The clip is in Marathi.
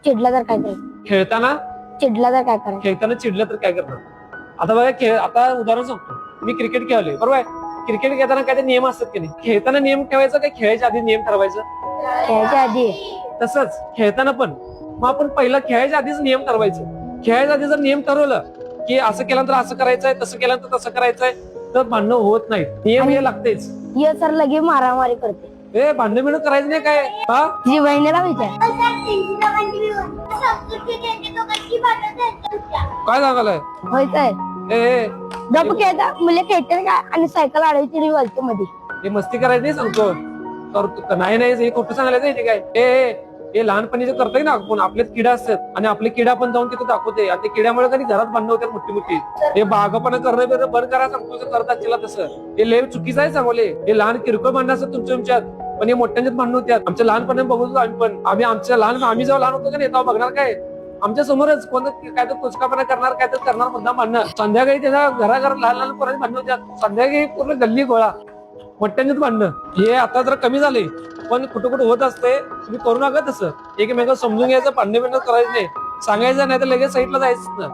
चिडला तर काय करायचं? खेळताना चिडला तर काय करायचं? खेळताना चिडलं तर काय करणार? आता बघा आता उदाहरण सांगतो. मी क्रिकेट खेळलोय बरोबर आहे. क्रिकेट खेळताना काय ते नियम असतात की नाही? खेळताना नियम ठेवायचा काय खेळायच्या आधी नियम ठरवायचं? खेळायच्या आधी. तसंच खेळताना पण मग आपण पहिला खेळायच्या आधीच नियम ठरवायचं. खेळायच्या आधी जर नियम ठरवलं की असं केल्यानंतर असं करायचंय, तसं केल्यानंतर तसं करायचंय, तर भांडणं होत नाही. नियम हे लागतेच. ये सर लगे मारामारी करते. ए भांडण बिंड करायचं नाही काय? हा जी बहिणीला विचार. काय सांगायलाय? होय सर. ए गप खेळता मुले खेळते काय आणि सायकल अडवायची वलते मध्ये. हे मस्ती करायची नाही सांगतो. तर नाही हे खोटं सांगायचं नाही काय? हे लहानपणी करतोय ना आपण. आपलेच किडा असतात आणि आपले किडा पण जाऊन तिथे दाखवते. आणि ते किड्यामुळे कधी घरात भांडणं होतात मोठी मोठी. हे बागपणा करणं बंद करा सांगतो. करत असतील तसं हे लय चुकीचं आहे सांगले. हे लहान किरकोळ भांडणं असतात तुमच्यात, पण हे मोठ्यांच्यात भांडणं होत्यात. आमच्या लहानपणी बघतो आम्ही पण. आम्ही जेव्हा लहान होतो का नाही तेव्हा बघणार काय आमच्या समोरच कोण काय तर कुचकापणा करणार, काय तर करणार, मुद्दा भांडणं. संध्याकाळी त्याच्या घराघरात लहान लहान पोरांची भांडणं होत्यात. संध्याकाळी पूर्ण गल्ली गोळा, मोठ्यांच्यात भांडणं. हे आता जर कमी झाले पण कुठं कुठं होत असते. तुम्ही करू नका तसं. एकमेकांना समजून घ्यायचं, भांडण करायचं नाही, सांगायचं नाही तर लगेच साईडला जायचं.